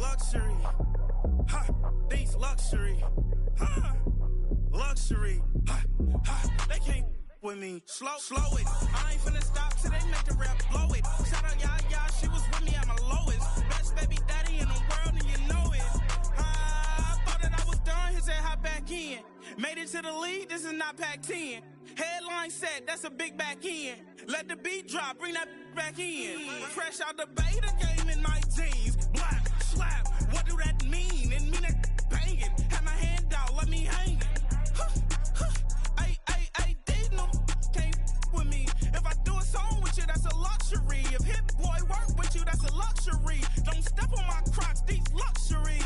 luxury. Ha, these luxury. Ha, luxury. Ha, ha, they can't with me. Slow it. I ain't finna stop till they make the rap blow it. Shout out, yeah, she was with me at my lowest. Best baby daddy in the world, and you know it. I thought that I was done, he said hop back in. Made it to the league, this is not Pac-10. Headline set, that's a big back end. Let the beat drop, bring that back in. Fresh out the beta game in my jeans. Black, slap, what do that mean? It mean that banging. Have my hand out, let me hang it. They no can't with me. If I do a song with you, that's a luxury. If Hit Boy work with you, that's a luxury. Don't step on my Crocs, these luxury.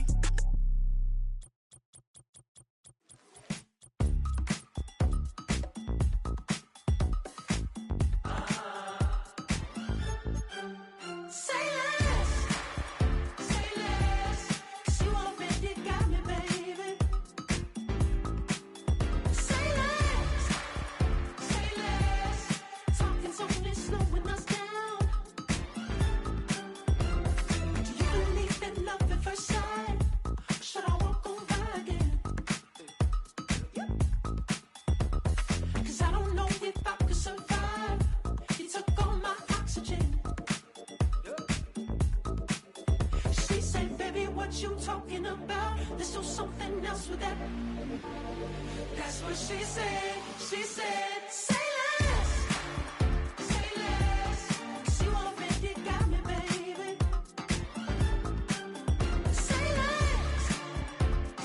You talking about? Let's do something else with that. That's what she said. She said, say less. Say less. 'Cause you already got me, baby. Say less.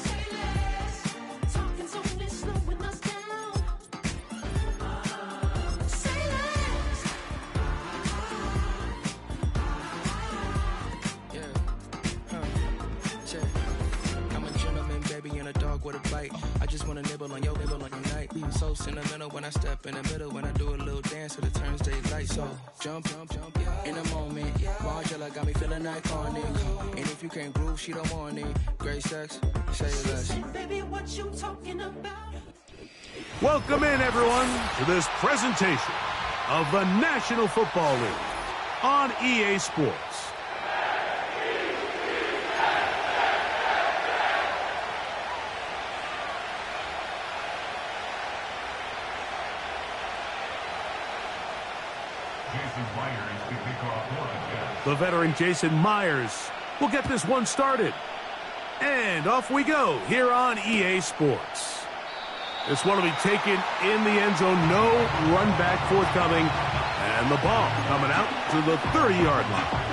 Say less. Talking's only slowing us down. Say less. I'm a gentleman, baby, and a dog with a bite. I just wanna nibble on your night. Be so sentimental when I step in the middle. When I do a little dance to the turns daylight. So jump, in a moment. Margella got me feeling iconic. And if you can't groove, she don't want it. Great sex, say less. Baby, what you talking about? Welcome in, everyone, to this presentation of the National Football League on EA Sports. The veteran Jason Myers will get this one started. And off we go here on EA Sports. This one will be taken in the end zone. No run back forthcoming. And the ball coming out to the 30-yard line.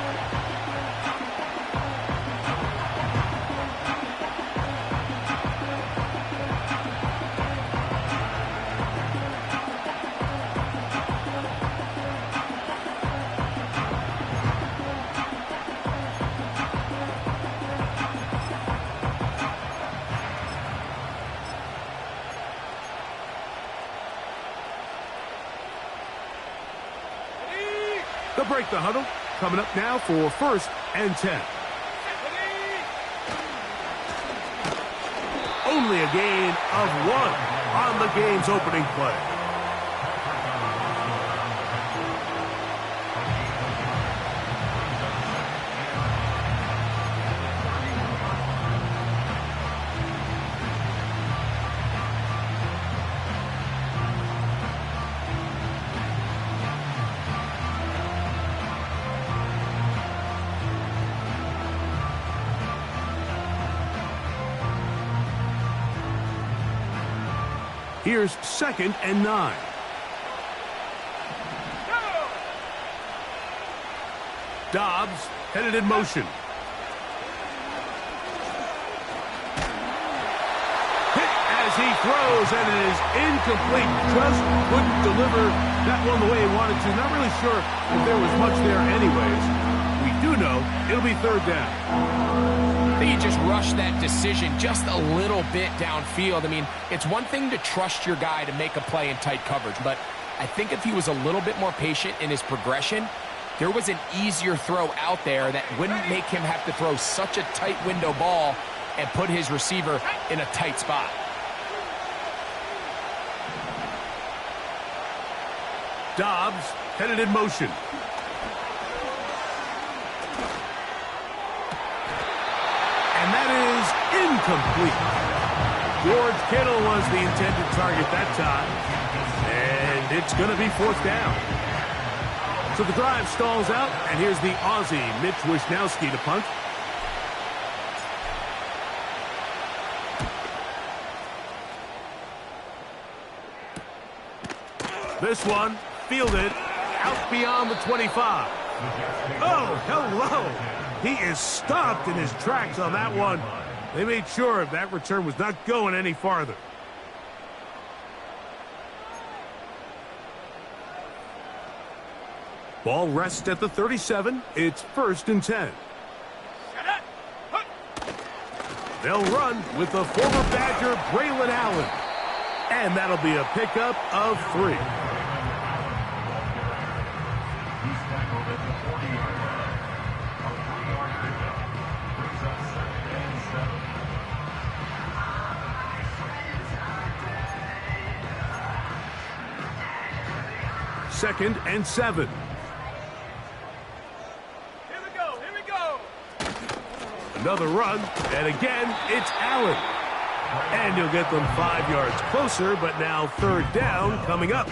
They'll break the huddle. Coming up now for 1st and 10. Only a gain of 1 on the game's opening play. Here's 2nd and 9. Dobbs headed in motion. Hit as he throws, and it is incomplete. Just couldn't deliver that one the way he wanted to. Not really sure if there was much there anyways. We do know it'll be 3rd down. I think he just rushed that decision just a little bit downfield. I mean, it's one thing to trust your guy to make a play in tight coverage, but I think if he was a little bit more patient in his progression, there was an easier throw out there that wouldn't make him have to throw such a tight window ball and put his receiver in a tight spot. Dobbs headed in motion. incomplete. George Kittle was the intended target that time. And it's going to be 4th down. So the drive stalls out, and here's the Aussie, Mitch Wishnowsky, to punt. This one, fielded, out beyond the 25. Oh, hello! He is stopped in his tracks on that one. They made sure that return was not going any farther. Ball rests at the 37. It's 1st and 10. They'll run with the former Badger, Braylon Allen. And that'll be a pickup of 3. Second and 7. Here we go. Another run, and again, it's Allen. And you'll get them 5 yards closer, but now 3rd down coming up.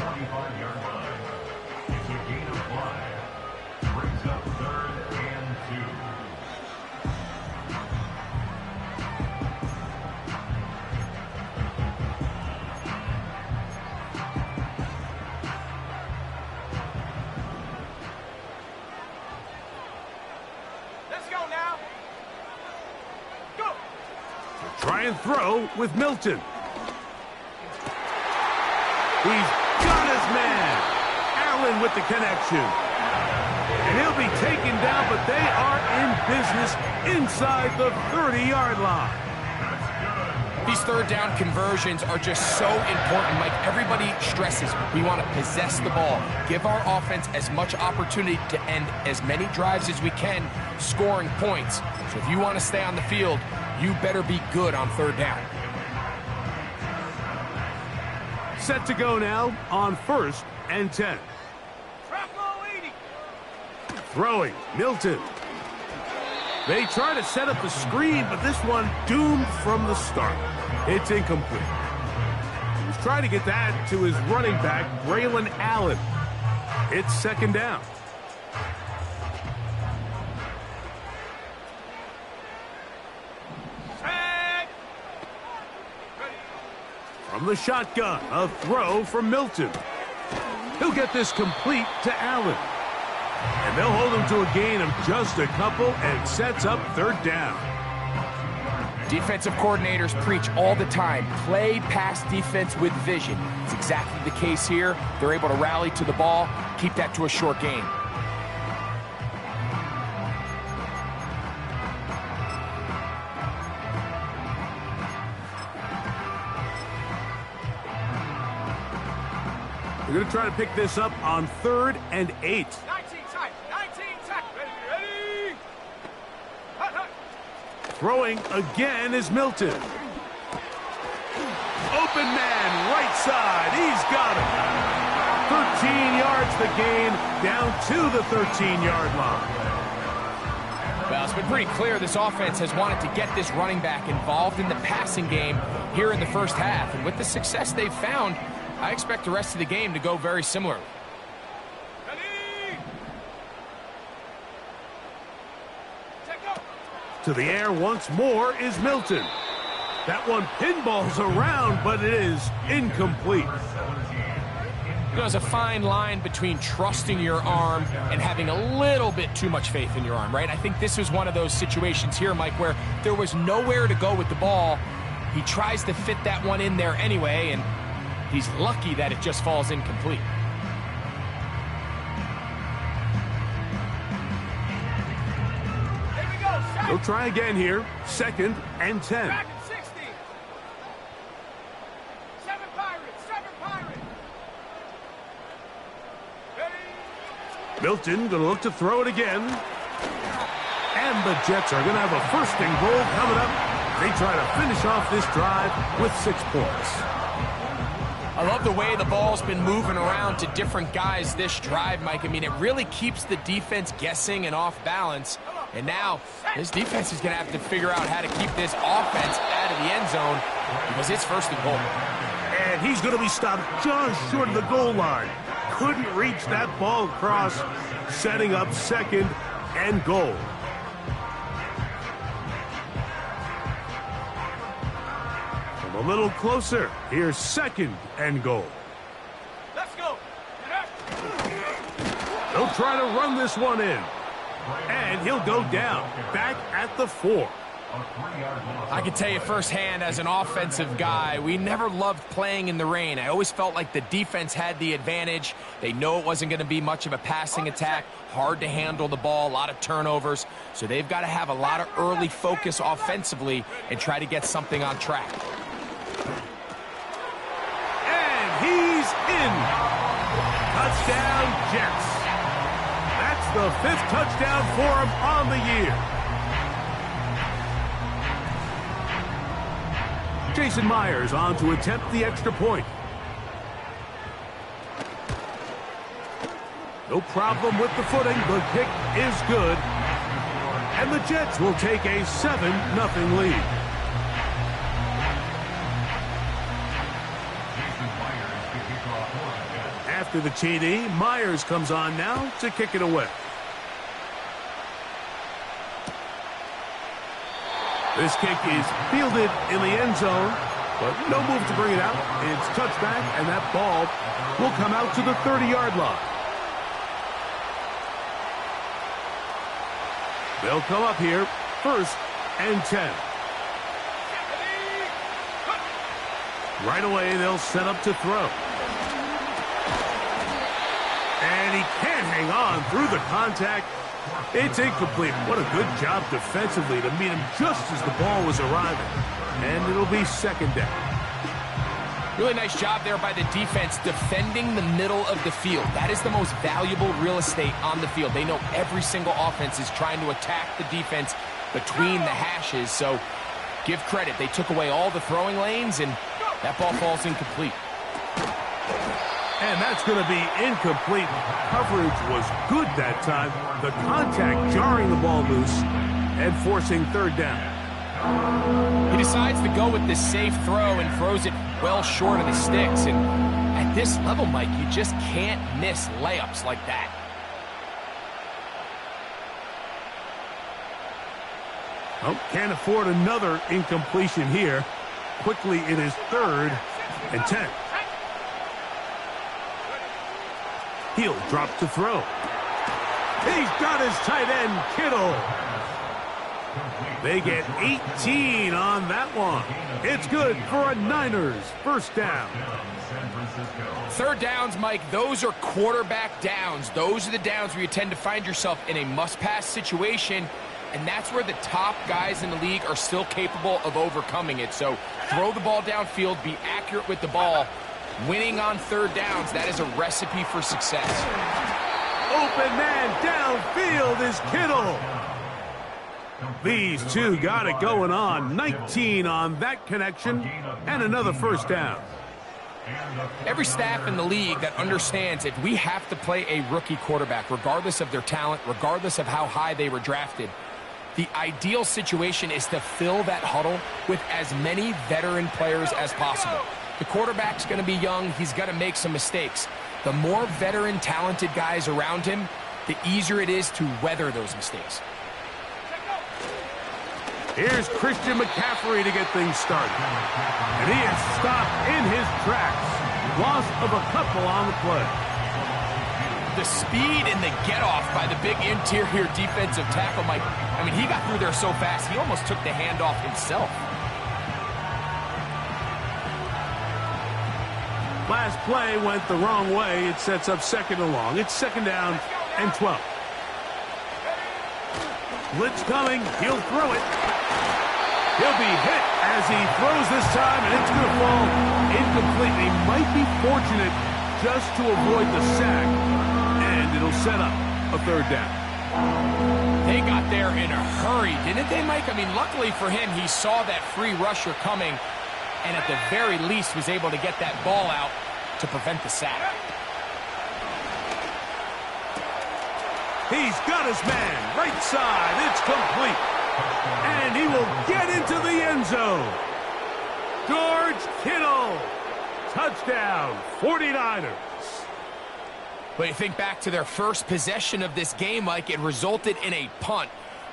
Try and throw with Milton. He's got his man. Allen with the connection. And he'll be taken down, but they are in business inside the 30-yard line. These 3rd down conversions are just so important. Like everybody stresses, we want to possess the ball, give our offense as much opportunity to end as many drives as we can, scoring points. So if you want to stay on the field, you better be good on 3rd down. Set to go now on 1st and 10. Throwing, Milton. They try to set up the screen, but this one doomed from the start. It's incomplete. He's trying to get that to his running back, Braylon Allen. It's 2nd down. From the shotgun, a throw from Milton. He'll get this complete to Allen. And they'll hold him to a gain of just a couple, and it sets up 3rd down. Defensive coordinators preach all the time, play pass defense with vision. It's exactly the case here. They're able to rally to the ball, keep that to a short gain. They're going to try to pick this up on 3rd and 8. 19 tight. Ready. Hut. Throwing again is Milton. Open man, right side. He's got it. 13 yards the gain, down to the 13-yard line. Well, it's been pretty clear this offense has wanted to get this running back involved in the passing game here in the 1st half. And with the success they've found, I expect the rest of the game to go very similarly. To the air once more is Milton. That one pinballs around, but it is incomplete. You know, there's a fine line between trusting your arm and having a little bit too much faith in your arm, right? I think this was one of those situations here, Mike, where there was nowhere to go with the ball. He tries to fit that one in there anyway, and he's lucky that it just falls incomplete. They'll try again here. 2nd and 10. Back at 60. 7 Pirates. Ready. Milton going to look to throw it again. And the Jets are going to have a 1st and goal coming up. They try to finish off this drive with 6 points. I love the way the ball's been moving around to different guys this drive, Mike. I mean, it really keeps the defense guessing and off balance. And now this defense is going to have to figure out how to keep this offense out of the end zone because it's 1st and goal. And he's going to be stopped just short of the goal line. Couldn't reach that ball across, setting up 2nd and goal. From a little closer, here's 2nd and goal. Let's go. They'll try to run this one in. And he'll go down, back at the 4. I can tell you firsthand as an offensive guy, we never loved playing in the rain. I always felt like the defense had the advantage. They know it wasn't going to be much of a passing attack, hard to handle the ball, a lot of turnovers. So they've got to have a lot of early focus offensively and try to get something on track. And he's in. Touchdown, Jets. That's the 5th touchdown for him on the year. Jason Myers on to attempt the extra point. No problem with the footing. The kick is good. And the Jets will take a 7-0 lead. After the TD, Myers comes on now to kick it away. This kick is fielded in the end zone, but no move to bring it out. It's touchback, and that ball will come out to the 30-yard line. They'll come up here, 1st and 10. Right away, they'll set up to throw. And he can't hang on through the contact. It's incomplete. What a good job defensively to meet him just as the ball was arriving. And it'll be 2nd down. Really nice job there by the defense defending the middle of the field. That is the most valuable real estate on the field. They know every single offense is trying to attack the defense between the hashes. So give credit. They took away all the throwing lanes, and that ball falls incomplete. And that's going to be incomplete. Coverage was good that time. The contact jarring the ball loose and forcing 3rd down. He decides to go with the safe throw and throws it well short of the sticks. And at this level, Mike, you just can't miss layups like that. Oh, can't afford another incompletion here. Quickly, it is 3rd and 10. He'll drop to throw. He's got his tight end, Kittle. They get 18 on that one. It's good for a Niners 1st down. 3rd downs, Mike, those are quarterback downs. Those are the downs where you tend to find yourself in a must-pass situation, and that's where the top guys in the league are still capable of overcoming it. So throw the ball downfield, be accurate with the ball. Winning on 3rd downs, that is a recipe for success. Open man downfield is Kittle. These two got it going on. 19 on that connection and another 1st down. Every staff in the league that understands if we have to play a rookie quarterback, regardless of their talent, regardless of how high they were drafted, the ideal situation is to fill that huddle with as many veteran players as possible. The quarterback's going to be young. He's going to make some mistakes. The more veteran, talented guys around him, the easier it is to weather those mistakes. Here's Christian McCaffrey to get things started. And he is stopped in his tracks. Loss of a couple on the play. The speed and the get-off by the big interior defensive tackle, Mike. I mean, he got through there so fast, he almost took the handoff himself. Last play went the wrong way. It sets up 2nd and long. It's 2nd down and 12. Blitz coming. He'll throw it. He'll be hit as he throws this time, and it's going to fall incomplete. He might be fortunate just to avoid the sack, and it'll set up a 3rd down. They got there in a hurry, didn't they, Mike? I mean, luckily for him, he saw that free rusher coming, and at the very least was able to get that ball out to prevent the sack. He's got his man. Right side. It's complete. And he will get into the end zone. George Kittle. Touchdown, 49ers. But you think back to their first possession of this game, Mike, it resulted in a punt.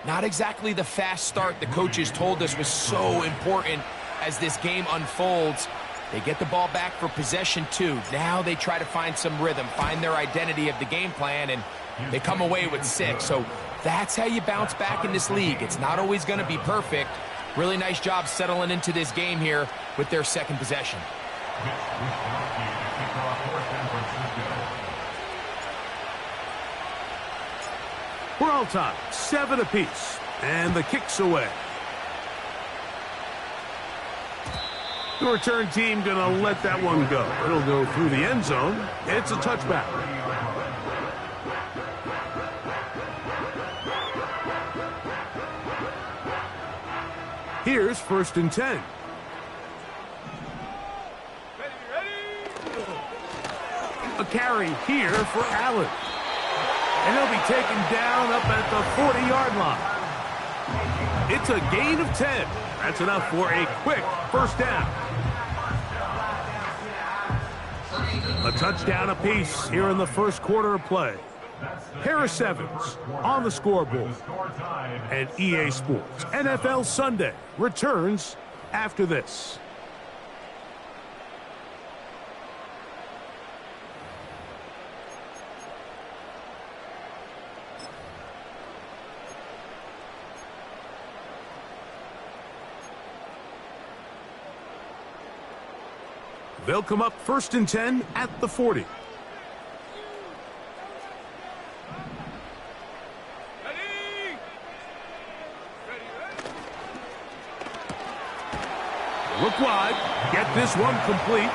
Not exactly the fast start the coaches told us was so important as this game unfolds. They get the ball back for possession 2. Now they try to find some rhythm, find their identity of the game plan, and they come away with 6. So that's how you bounce back in this league. It's not always going to be perfect. Really nice job settling into this game here with their second possession. We're all tied, 7 apiece, and the kick's away. The return team gonna let that one go. It'll go through the end zone. It's a touchback. Here's 1st and 10. A carry here for Allen. And he'll be taken down up at the 40-yard line. It's a gain of 10. That's enough for a quick first down. A touchdown apiece here in the first quarter of play. Harris Evans on the scoreboard. And EA Sports NFL Sunday returns after this. They'll come up 1st and 10 at the 40. Look wide. Get this one complete.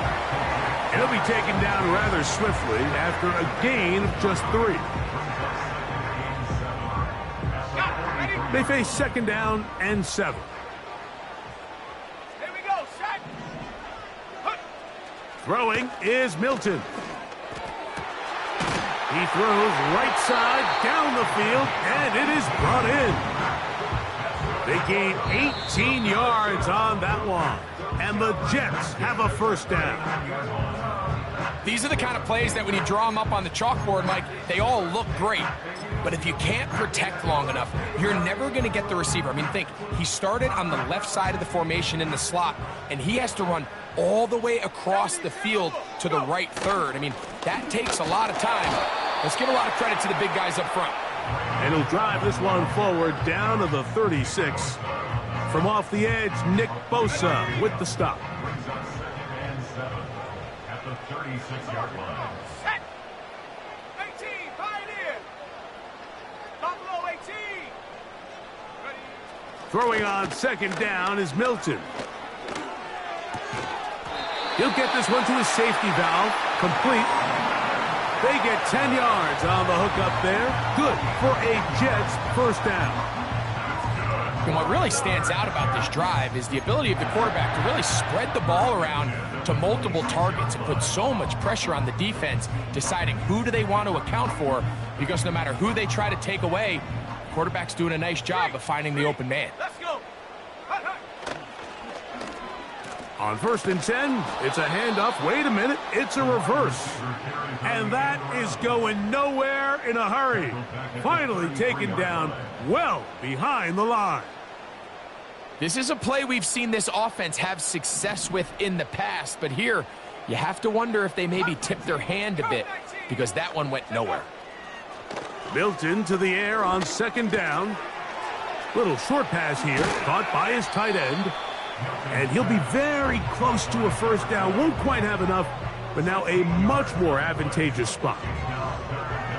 And he'll be taken down rather swiftly after a gain of just 3. They face 2nd down and 7. Throwing is Milton. He throws right side down the field, and it is brought in. They gain 18 yards on that one, and the Jets have a first down. These are the kind of plays that when you draw them up on the chalkboard, Mike, they all look great. But if you can't protect long enough, you're never going to get the receiver. I mean, think, he started on the left side of the formation in the slot, and he has to run all the way across the field to the right third. I mean, that takes a lot of time. Let's give a lot of credit to the big guys up front. And he'll drive this one forward down to the 36. From off the edge, Nick Bosa with the stop. At the 36-yard line. Set. 18, pioneer. Buffalo 18. Ready. Throwing on 2nd down is Milton. He'll get this one to his safety valve. Complete. They get 10 yards on the hook up there. Good for a Jets first down. And what really stands out about this drive is the ability of the quarterback to really spread the ball around to multiple targets and put so much pressure on the defense, deciding who do they want to account for, because no matter who they try to take away, the quarterback's doing a nice job of finding the open man. Let's go. On 1st and 10, it's a handoff. Wait a minute, it's a reverse. And that is going nowhere in a hurry. Finally taken down well behind the line. This is a play we've seen this offense have success with in the past, but here you have to wonder if they maybe tipped their hand a bit, because that one went nowhere. Milton to the air on 2nd down. Little short pass here, caught by his tight end. And he'll be very close to a first down. Won't quite have enough, but now a much more advantageous spot.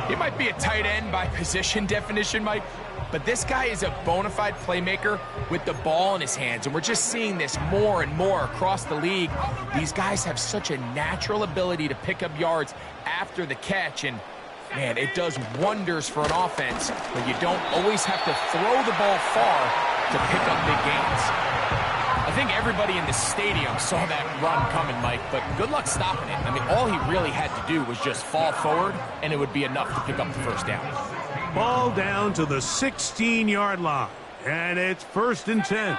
He might be a tight end by position definition, Mike, but this guy is a bona fide playmaker with the ball in his hands, and we're just seeing this more and more across the league. These guys have such a natural ability to pick up yards after the catch, and man, it does wonders for an offense when you don't always have to throw the ball far to pick up big gains. I think everybody in the stadium saw that run coming, Mike, but good luck stopping it. I mean, all he really had to do was just fall forward, and it would be enough to pick up the first down. Ball down to the 16-yard line. And it's 1st and 10.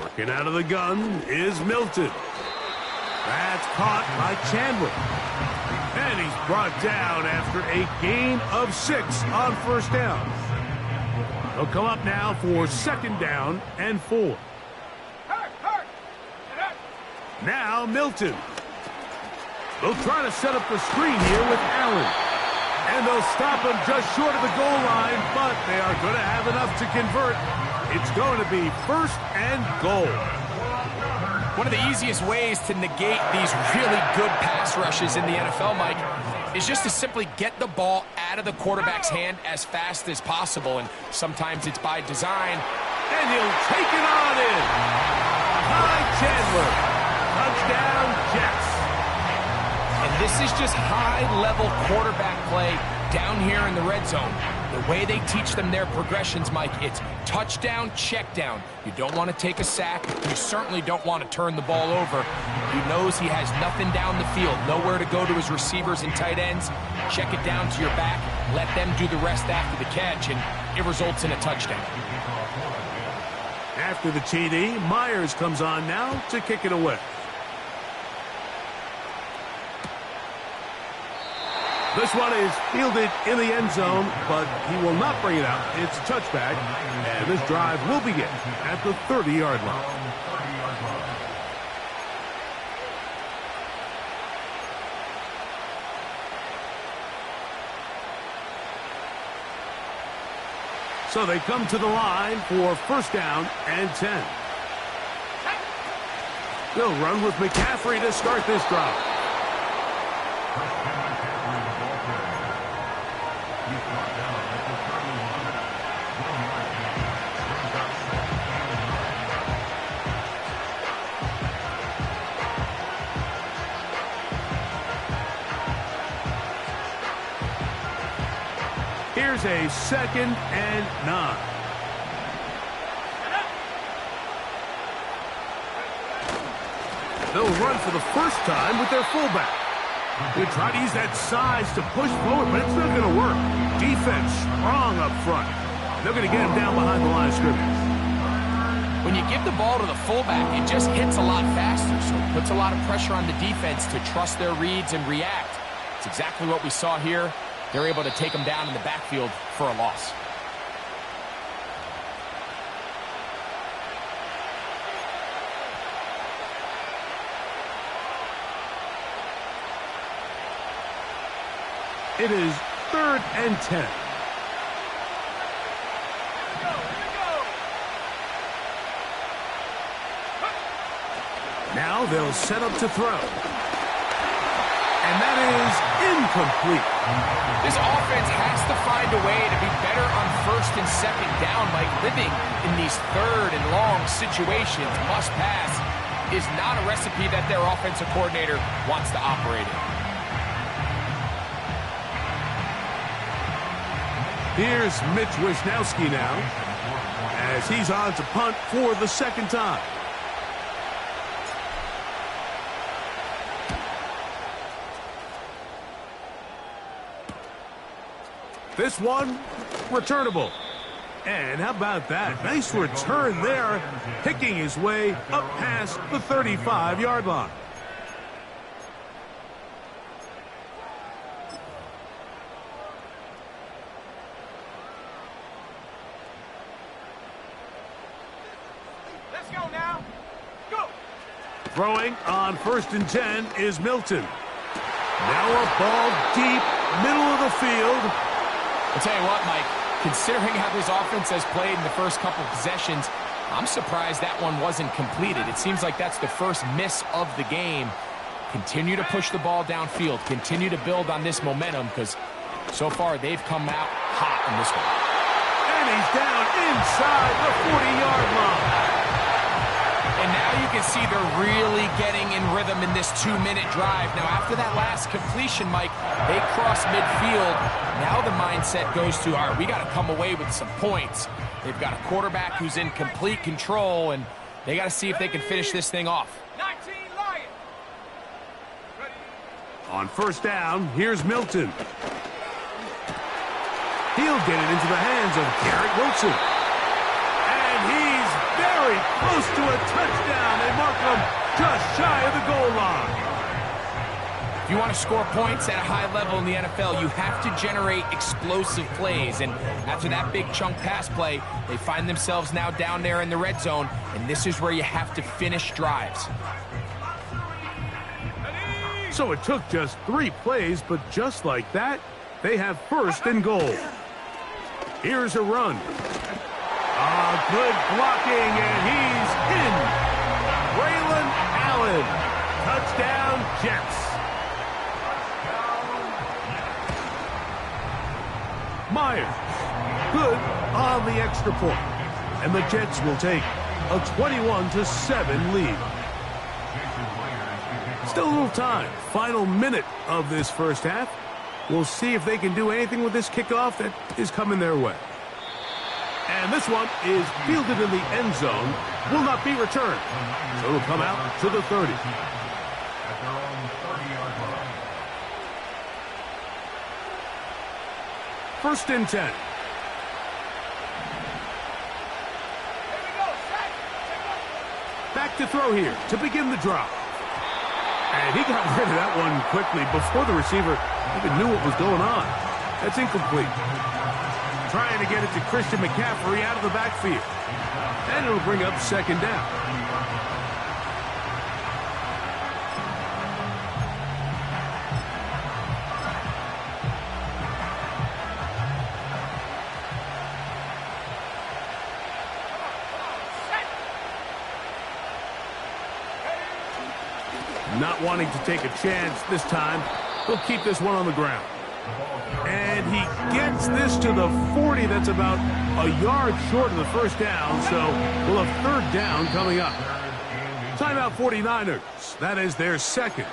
Working out of the gun is Milton. That's caught by Chandler. And he's brought down after a gain of 6 on 1st down. He'll come up now for 2nd down and 4. Now Milton. They'll try to set up the screen here with Allen. And they'll stop him just short of the goal line, but they are going to have enough to convert. It's going to be 1st and goal. One of the easiest ways to negate these really good pass rushes in the NFL, Mike, is just to simply get the ball out of the quarterback's hand as fast as possible. And sometimes it's by design. And he'll take it on in. Ty Chandler. Touchdown, Jets. And this is just high-level quarterback play down here in the red zone. The way they teach them their progressions, Mike, it's touchdown, check down. You don't want to take a sack. You certainly don't want to turn the ball over. He knows he has nothing down the field, nowhere to go to his receivers and tight ends. Check it down to your back. Let them do the rest after the catch, and it results in a touchdown. After the TD, Myers comes on now to kick it away. This one is fielded in the end zone, but he will not bring it out. It's a touchback, and this drive will begin at the 30-yard line. So they come to the line for 1st down and 10. They'll run with McCaffrey to start this drive. Here's a 2nd and 9. They'll run for the first time with their fullback. They try to use that size to push forward, but it's not going to work. Defense strong up front. They're going to get him down behind the line of scrimmage. When you give the ball to the fullback, it just hits a lot faster, so it puts a lot of pressure on the defense to trust their reads and react. It's exactly what we saw here. They're able to take him down in the backfield for a loss. It is 3rd and 10. Now they'll set up to throw. And that is incomplete. This offense has to find a way to be better on 1st and 2nd down. Like living in these 3rd and long situations, must pass, is not a recipe that their offensive coordinator wants to operate in. Here's Mitch Wisnowski now, as he's on to punt for the 2nd time. This one, returnable. And how about that? Nice return there, picking his way up past the 35-yard line. Let's go now. Go. Throwing on 1st and 10 is Milton. Now a ball deep, middle of the field. I'll tell you what, Mike, considering how this offense has played in the first couple of possessions, I'm surprised that one wasn't completed. It seems like that's the first miss of the game. Continue to push the ball downfield. Continue to build on this momentum, because so far they've come out hot in this one. And he's down inside the 40-yard line. And now you can see they're really getting in rhythm in this 2-minute drive. Now, after that last completion, Mike, they cross midfield. Now the mindset goes to, all right, we got to come away with some points. They've got a quarterback who's in complete control, and they got to see if they can finish this thing off. 19 Lions. Ready. On 1st down, here's Milton. He'll get it into the hands of Garrett Wilson. And he's very close to a touchdown. They mark him just shy of the goal line. If you want to score points at a high level in the NFL, you have to generate explosive plays. And after that big chunk pass play, they find themselves now down there in the red zone. And this is where you have to finish drives. So it took just 3 plays, but just like that, they have first and goal. Here's a run. Good blocking, and he's in. Braylon Allen. Touchdown, Jets. Myers. Good on the extra point. And the Jets will take a 21-7 lead. Still a little time. Final minute of this first half. We'll see if they can do anything with this kickoff that is coming their way. And this one is fielded in the end zone. Will not be returned. So it'll come out to the 30. First and 10. Back to throw here to begin the drop. And he got rid of that one quickly before the receiver even knew what was going on. That's incomplete. Trying to get it to Christian McCaffrey out of the backfield. And it'll bring up second down. Not wanting to take a chance this time, he'll keep this one on the ground. And he gets this to the 40. That's about a yard short of the first down, so we'll have third down coming up. Timeout 49ers. That is their second.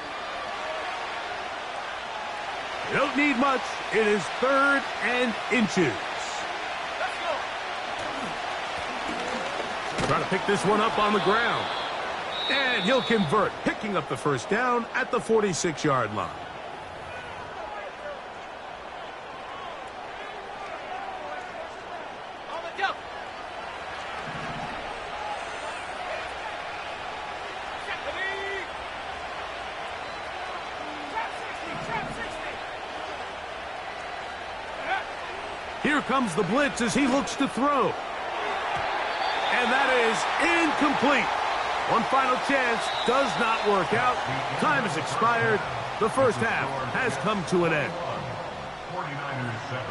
They don't need much. It is third and inches. Trying to pick this one up on the ground. And he'll convert, picking up the first down at the 46-yard line. Here comes the blitz as he looks to throw. And that is incomplete. One final chance does not work out. Time has expired. The first half has come to an end. 49ers 7.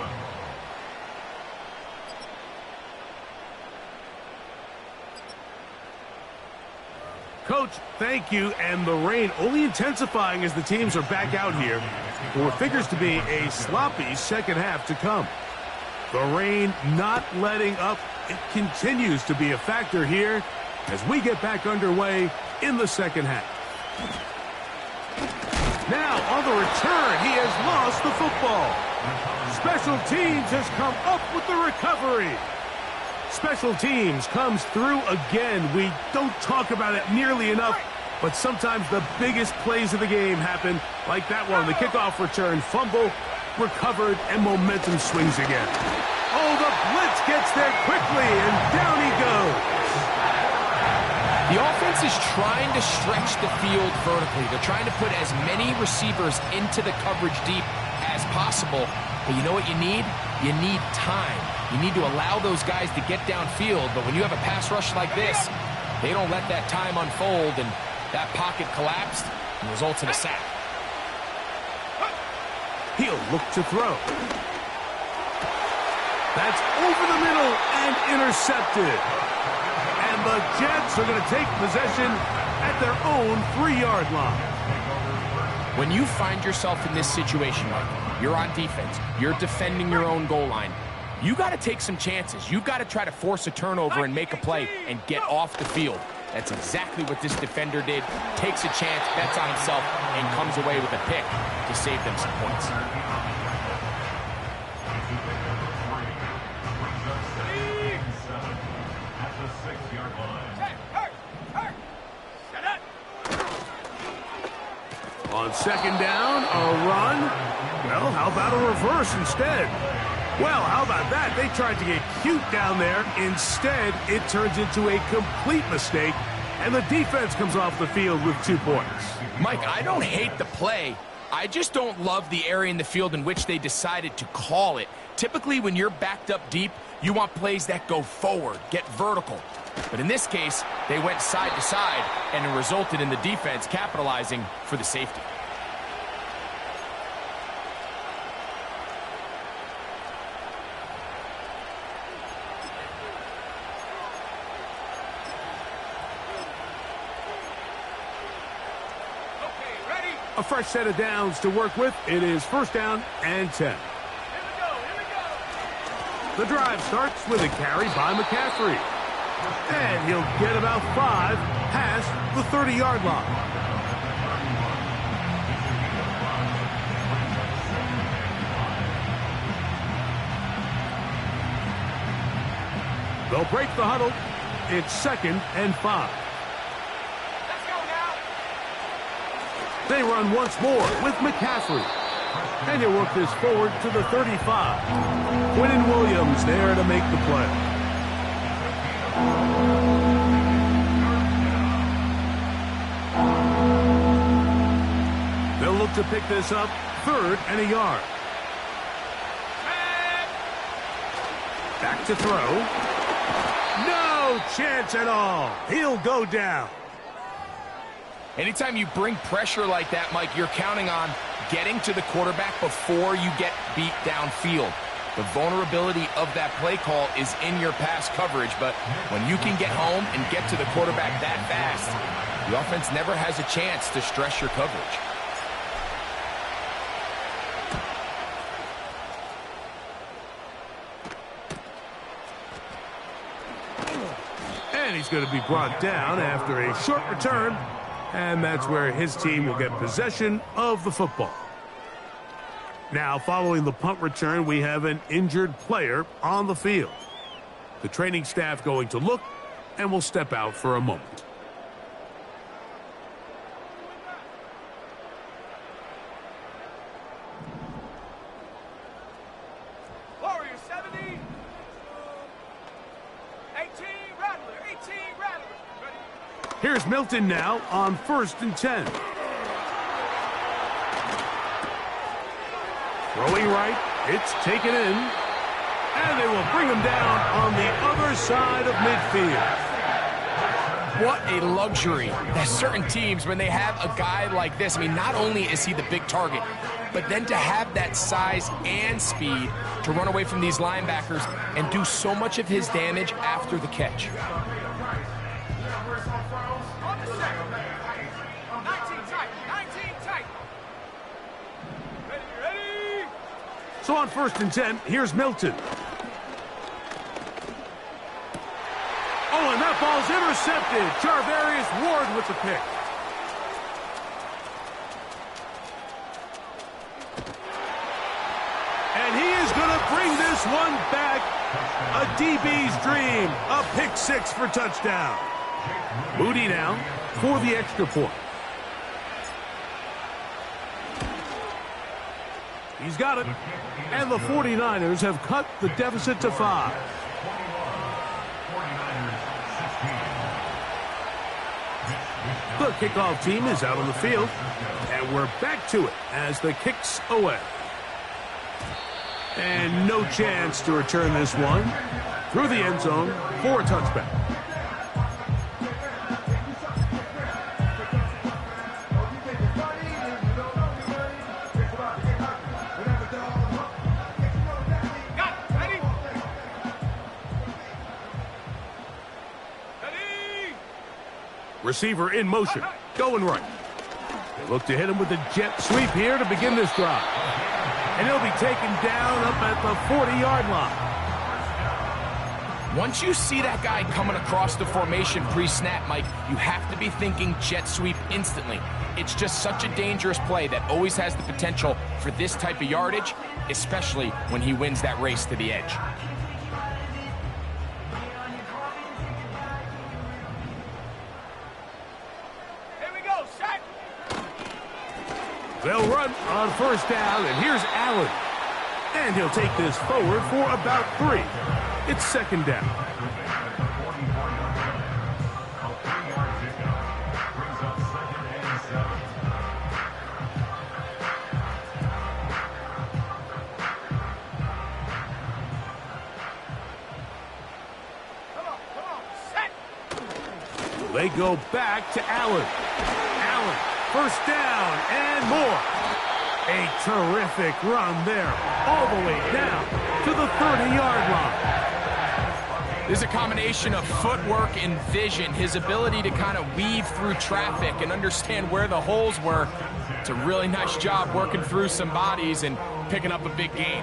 Coach, thank you. And the rain only intensifying as the teams are back out here for what figures to be a sloppy second half to come. The rain not letting up. It continues to be a factor here as we get back underway in the second half. Now, on the return, he has lost the football. Special teams has come up with the recovery. Special teams comes through again. We don't talk about it nearly enough, but sometimes the biggest plays of the game happen, like that one. The kickoff return, fumble, recovered, and momentum swings again. Oh, the blitz gets there quickly, and down he goes. The offense is trying to stretch the field vertically. They're trying to put as many receivers into the coverage deep as possible. But you know what you need? You need time. You need to allow those guys to get downfield. But when you have a pass rush like this, they don't let that time unfold, and that pocket collapsed and results in a sack. He'll look to throw. That's over the middle and intercepted. And the Jets are going to take possession at their own 3-yard line. When you find yourself in this situation, Mike, you're on defense, you're defending your own goal line, you got to take some chances. You've got to try to force a turnover and make a play and get off the field. That's exactly what this defender did. Takes a chance, bets on himself, and comes away with a pick to save them some points. On second down, a run. Well, how about a reverse instead? Well, how about that? They tried to get cute down there. Instead, it turns into a complete mistake, and the defense comes off the field with 2 points. Mike, I don't hate the play. I just don't love the area in the field in which they decided to call it. Typically, when you're backed up deep, you want plays that go forward, get vertical. But in this case, they went side to side, and it resulted in the defense capitalizing for the safety. A fresh set of downs to work with. It is 1st down and 10. Here we go. The drive starts with a carry by McCaffrey. And he'll get about 5 past the 30-yard line. They'll break the huddle. It's 2nd and 5. They run once more with McCaffrey. And he'll work this forward to the 35. Quinnen Williams there to make the play. They'll look to pick this up 3rd and a yard. Back to throw. No chance at all. He'll go down. Anytime you bring pressure like that, Mike, you're counting on getting to the quarterback before you get beat downfield. The vulnerability of that play call is in your pass coverage, but when you can get home and get to the quarterback that fast, the offense never has a chance to stress your coverage. And he's going to be brought down after a short return. And that's where his team will get possession of the football. Now, following the punt return, we have an injured player on the field. The training staff going to look and will step out for a moment. Warrior 70. 18 Rattler. 18 Rattler. Ready? Here's Milton now on 1st and 10. Throwing right, it's taken in, and they will bring him down on the other side of midfield. What a luxury. There's certain teams, when they have a guy like this, I mean, not only is he the big target, but then to have that size and speed to run away from these linebackers and do so much of his damage after the catch. On the second. 19 tight. 19 tight. Ready, ready. So on 1st and 10, here's Milton. Oh, and that ball's intercepted. Charvarius Ward with the pick. And he is going to bring this one back. A DB's dream. A pick 6 for touchdown. Moody now for the extra point. He's got it. And the 49ers have cut the deficit to 5. The kickoff team is out on the field, and we're back to it as the kick's away. And no chance to return this one through the end zone for a touchback. Got it. Ready. Ready. Receiver in motion, going right. They look to hit him with a jet sweep here to begin this drive. And he'll be taken down up at the 40-yard line. Once you see that guy coming across the formation pre-snap, Mike, you have to be thinking jet sweep instantly. It's just such a dangerous play that always has the potential for this type of yardage, especially when he wins that race to the edge. Here we go. Set. They'll run on 1st down, and here's Allen. And he'll take this forward for about 3. It's second down. They go back to Allen. Allen, first down and more. A terrific run there, all the way down to the 30-yard line. There's a combination of footwork and vision, his ability to kind of weave through traffic and understand where the holes were. It's a really nice job working through some bodies and picking up a big gain.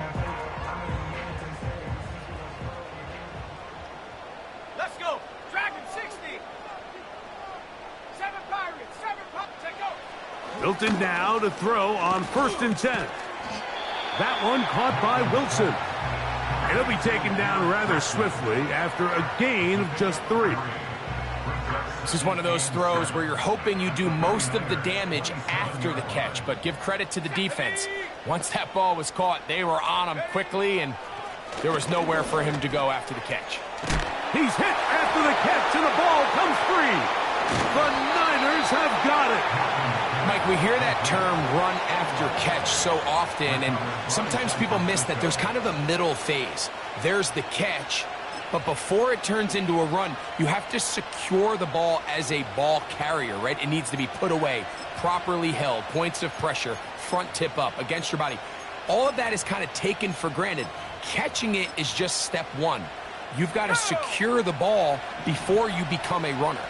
Let's go. Dragon 60. 7 Pirates. 7 Pirates. Take over. Milton now to throw on 1st and 10. That one caught by Wilson. And he'll be taken down rather swiftly after a gain of just 3. This is one of those throws where you're hoping you do most of the damage after the catch, but give credit to the defense. Once that ball was caught, they were on him quickly, and there was nowhere for him to go after the catch. He's hit after the catch, and the ball comes free. The Niners have got it. Mike, we hear that term run after catch so often, and sometimes people miss that there's kind of a middle phase. There's the catch, but before it turns into a run, you have to secure the ball as a ball carrier, right? It needs to be put away, properly held, points of pressure, front tip up against your body. All of that is kind of taken for granted. Catching it is just step one. You've got to secure the ball before you become a runner.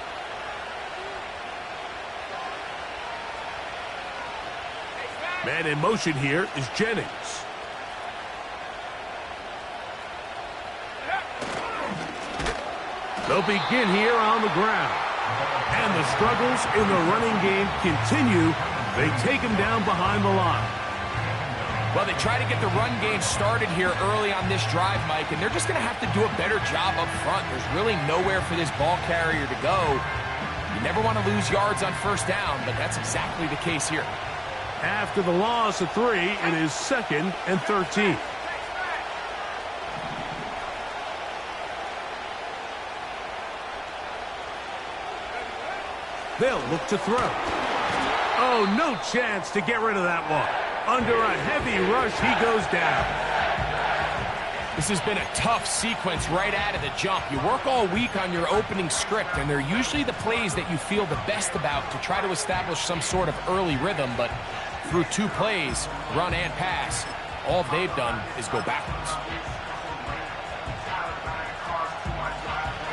Man in motion here is Jennings. They'll begin here on the ground. And the struggles in the running game continue. They take him down behind the line. Well, they try to get the run game started here early on this drive, Mike, and they're just going to have to do a better job up front. There's really nowhere for this ball carrier to go. You never want to lose yards on 1st down, but that's exactly the case here. After the loss of 3, it is 2nd and 13. They'll look to throw. Oh, no chance to get rid of that one. Under a heavy rush, he goes down. This has been a tough sequence right out of the jump. You work all week on your opening script, and they're usually the plays that you feel the best about to try to establish some sort of early rhythm, but through 2 plays, run and pass, all they've done is go backwards.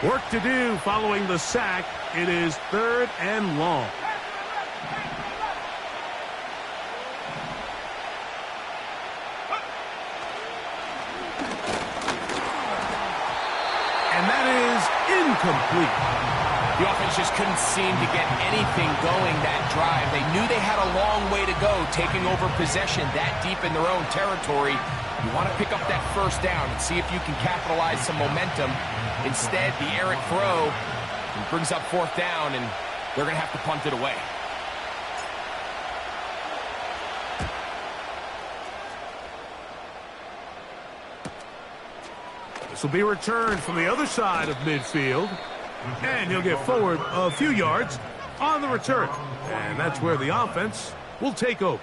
Work to do following the sack. It is 3rd and long. And that is incomplete. The offense just couldn't seem to get anything going that drive. They knew they had a long way to go, taking over possession that deep in their own territory. You want to pick up that 1st down and see if you can capitalize some momentum. Instead, the errant throw brings up 4th down, and they're going to have to punt it away. This will be returned from the other side of midfield. And he'll get forward a few yards on the return. And that's where the offense will take over.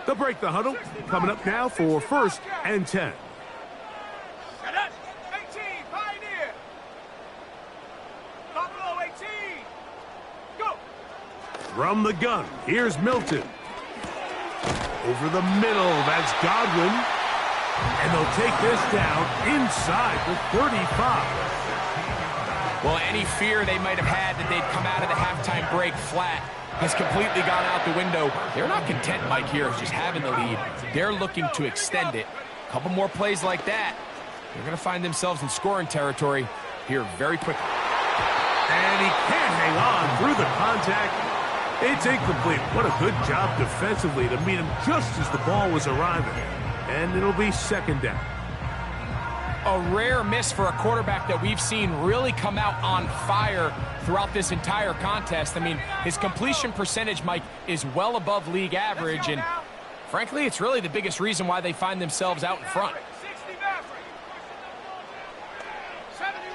They'll break the huddle. Coming up now for 1st and 10. 18, Pioneer. Buffalo 18. Go. From the gun, here's Milton. Over the middle, that's Godwin. And they'll take this down inside the 35. Well, any fear they might have had that they'd come out of the halftime break flat has completely gone out the window. They're not content, Mike, here just having the lead. They're looking to extend it. A couple more plays like that, they're going to find themselves in scoring territory here very quickly. And he can't hang on through the contact. It's incomplete. What a good job defensively to meet him just as the ball was arriving. And it'll be 2nd down. A rare miss for a quarterback that we've seen really come out on fire throughout this entire contest. I mean, his completion percentage, Mike, is well above league average, and frankly, it's really the biggest reason why they find themselves out in front. 60 Maverick. 70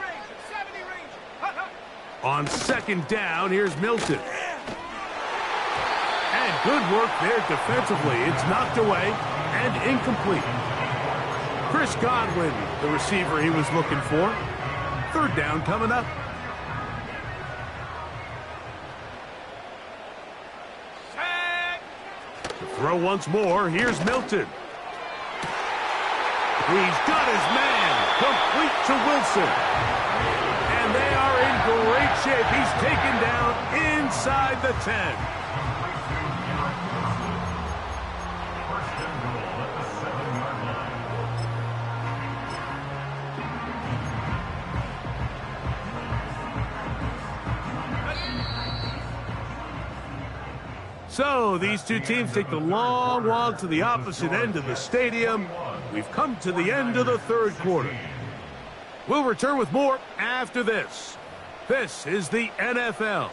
Ranger. On second down, here's Milton. And good work there defensively. It's knocked away and incomplete. Chris Godwin, the receiver he was looking for. Third down coming up. To throw once more, here's Milton. He's got his man, complete to Wilson. And they are in great shape. He's taken down inside the 10. So these two teams take the long walk to the opposite end of the stadium. We've come to the end of the third quarter. We'll return with more after this. This is the NFL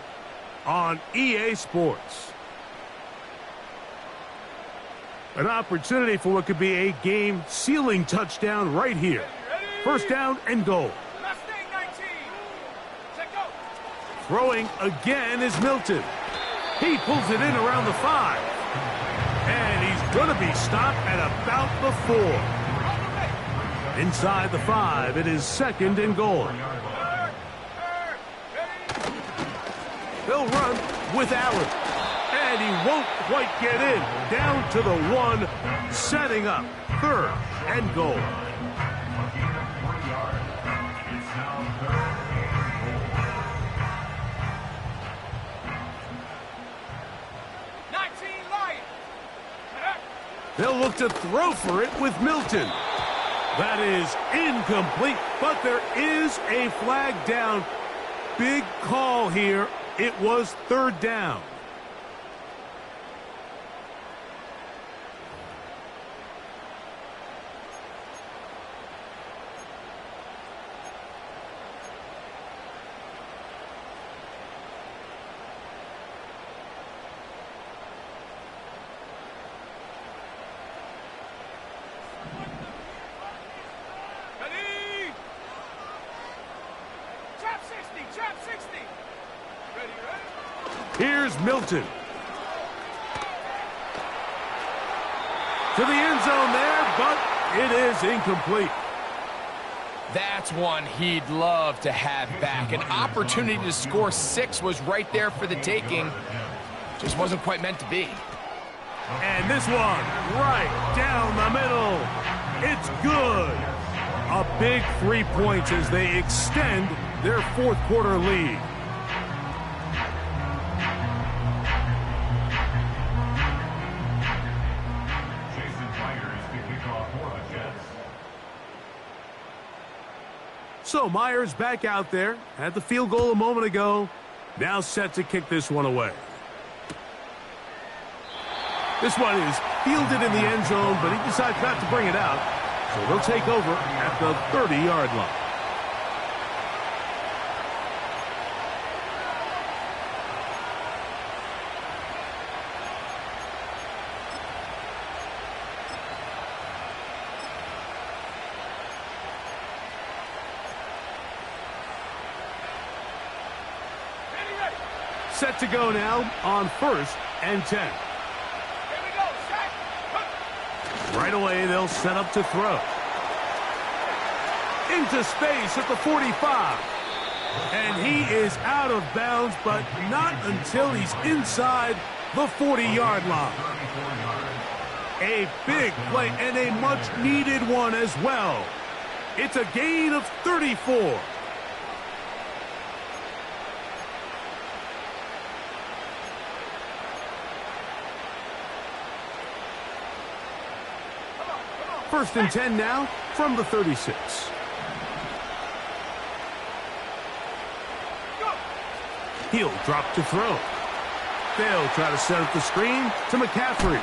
on EA Sports. An opportunity for what could be a game-sealing touchdown right here. First down and goal. Mustang 19. Check go. Throwing again is Milton. He pulls it in around the 5. And he's going to be stopped at about the 4. Inside the 5, it is second and goal. They'll run with Allen. And he won't quite get in. Down to the 1, setting up third and goal. They'll look to throw for it with Milton. That is incomplete, but there is a flag down. Big call here. It was third down. Here's Milton. To the end zone there, but it is incomplete. That's one he'd love to have back. An opportunity to score 6 was right there for the taking. Just wasn't quite meant to be. And this one, right down the middle. It's good. A big 3 points as they extend their fourth quarter lead. So Myers back out there, had the field goal a moment ago, now set to kick this one away. This one is fielded in the end zone, but he decides not to bring it out, so they'll take over at the 30-yard line. Set to go now on 1st and 10. Here we go, set. Right away, they'll set up to throw. Into space at the 45. And he is out of bounds, but not until he's inside the 40-yard line. A big play and a much-needed one as well. It's a gain of 34. First and 10 now from the 36. He'll drop to throw. They'll try to set up the screen to McCaffrey.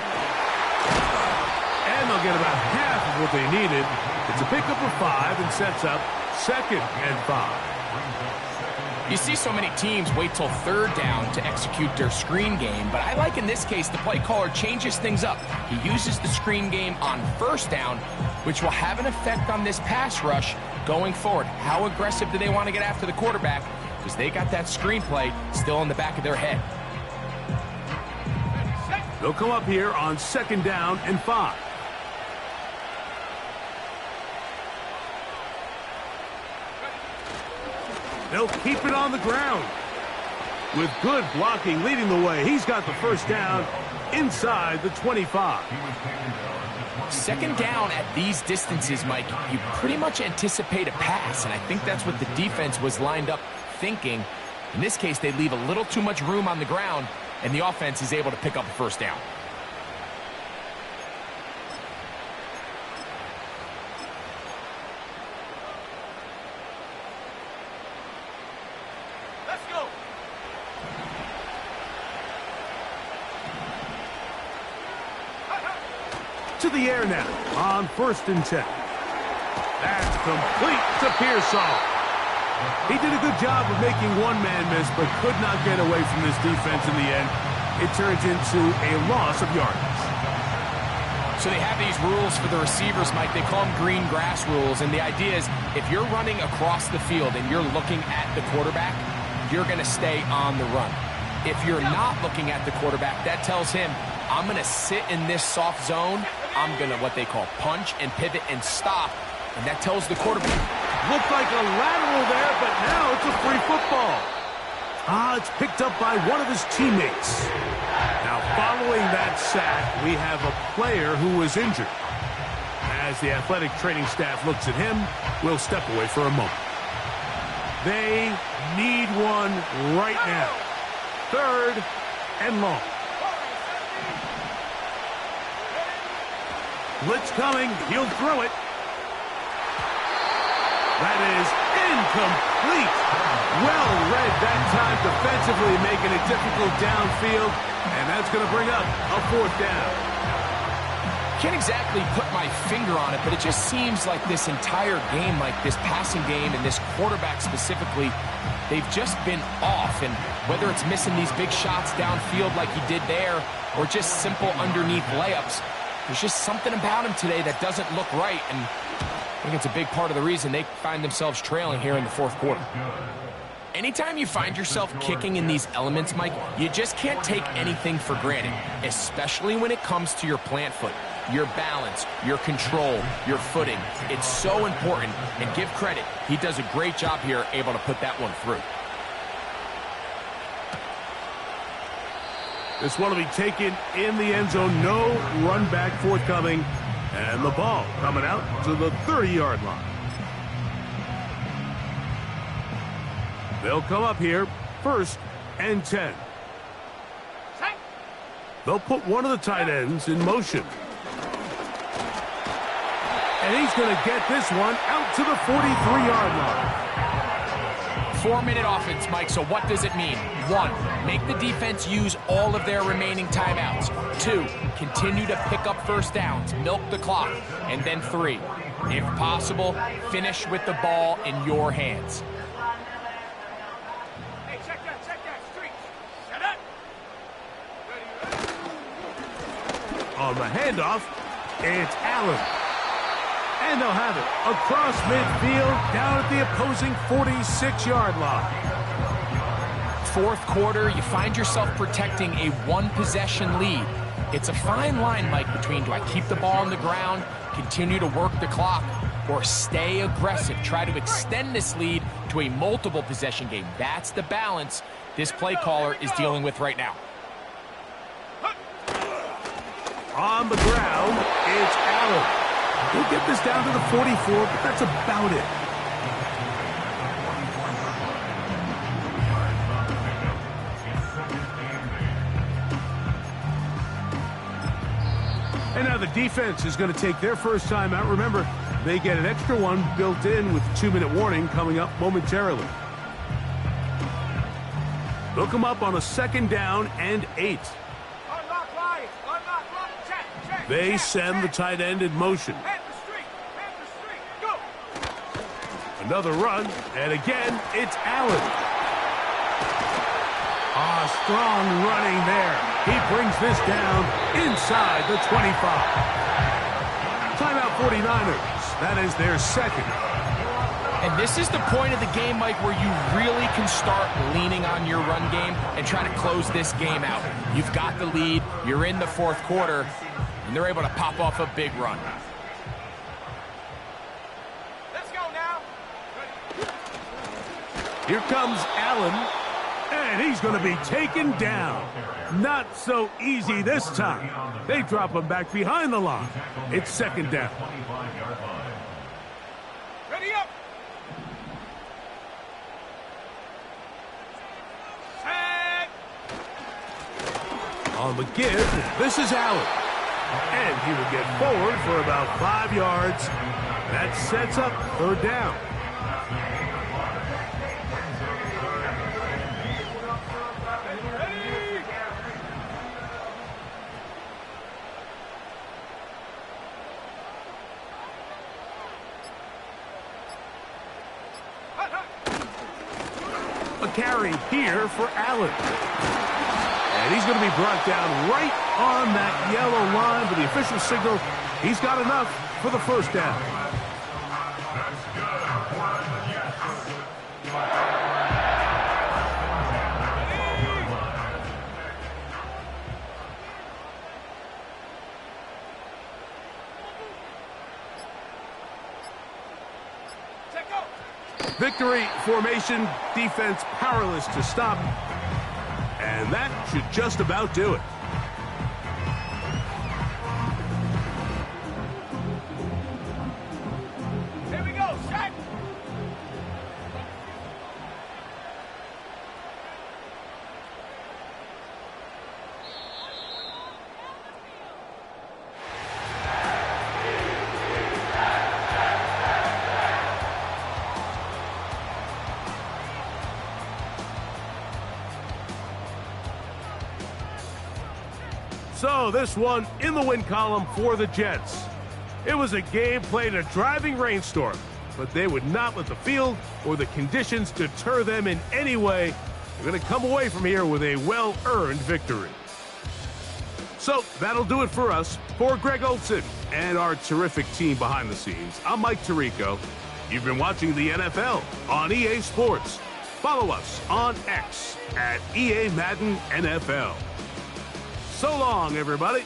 And they'll get about half of what they needed. It's a pickup of 5 and sets up 2nd and 5. You see so many teams wait till 3rd down to execute their screen game, but I like in this case the play caller changes things up. He uses the screen game on 1st down, which will have an effect on this pass rush going forward. How aggressive do they want to get after the quarterback? Because they got that screen play still in the back of their head. They'll come up here on 2nd down and 5. They'll keep it on the ground. With good blocking leading the way, he's got the 1st down inside the 25. 2nd down at these distances, Mike, you pretty much anticipate a pass, and I think that's what the defense was lined up thinking. In this case, they leave a little too much room on the ground, and the offense is able to pick up a 1st down. To the air now on 1st and 10. That's complete to Pearsall. He did a good job of making one man miss, but could not get away from this defense in the end. It turns into a loss of yardage. So they have these rules for the receivers, Mike. They call them green grass rules, and the idea is if you're running across the field and you're looking at the quarterback, you're going to stay on the run. If you're not looking at the quarterback, that tells him, I'm going to sit in this soft zone. I'm going to, what they call, punch and pivot and stop. And that tells the quarterback. Looked like a lateral there, but now it's a free football. It's picked up by one of his teammates. Now, following that sack, we have a player who was injured. As the athletic training staff looks at him, we'll step away for a moment. They need one right now. 3rd and long. Blitz coming. He'll throw it. That is incomplete. Well read that time defensively, making it difficult downfield, and that's going to bring up a 4th down. Can't exactly put my finger on it, but it just seems like this entire game, like this passing game and this quarterback specifically, they've just been off. And whether it's missing these big shots downfield like he did there or just simple underneath layups, there's just something about him today that doesn't look right, and I think it's a big part of the reason they find themselves trailing here in the 4th quarter. Anytime you find yourself kicking in these elements, Mike, you just can't take anything for granted, especially when it comes to your plant foot, your balance, your control, your footing. It's so important, and give credit. He does a great job here, able to put that one through. This one will be taken in the end zone. No run back forthcoming. And the ball coming out to the 30-yard line. They'll come up here 1st and 10. They'll put one of the tight ends in motion. And he's going to get this one out to the 43-yard line. 4-minute offense, Mike, so what does it mean? 1, make the defense use all of their remaining timeouts. 2, continue to pick up 1st downs, milk the clock. And then 3, if possible, finish with the ball in your hands. Hey, check that, street. Set up. Ready. On the handoff, it's Allen. And they'll have it across midfield down at the opposing 46-yard line. 4th quarter, you find yourself protecting a 1-possession lead. It's a fine line, Mike, between do I keep the ball on the ground, continue to work the clock, or stay aggressive, try to extend this lead to a multiple possession game. That's the balance this play caller is dealing with right now. On the ground, it's Allen. He'll get this down to the 44, but that's about it. And now the defense is going to take their first time out. Remember, they get an extra one built in with 2-minute warning coming up momentarily. They'll come up on a 2nd down and 8. Unlock line. Unlock line. Check. They send the tight end in motion. Go. Another run, and again, it's Allen. Strong running there. He brings this down inside the 25. Timeout 49ers. That is their second. And this is the point of the game, Mike, where you really can start leaning on your run game and try to close this game out. You've got the lead, you're in the fourth quarter, and they're able to pop off a big run. Let's go now. Here comes Allen, and he's going to be taken down. Not so easy this time. They drop him back behind the line. It's second down. Ready up. On the give, this is Allen. And he will get forward for about 5 yards. That sets up third down. A carry here for Allen. And he's going to be brought down right on that yellow line, but the official signal, he's got enough for the first down. Victory formation, defense powerless to stop. And that should just about do it. Here we go, set. So this one in the win column for the Jets. It was a game played in a driving rainstorm, but they would not let the field or the conditions deter them in any way. They're going to come away from here with a well-earned victory. So that'll do it for us. For Greg Olson and our terrific team behind the scenes, I'm Mike Tirico. You've been watching the NFL on EA Sports. Follow us on X at EA Madden NFL. So long, everybody.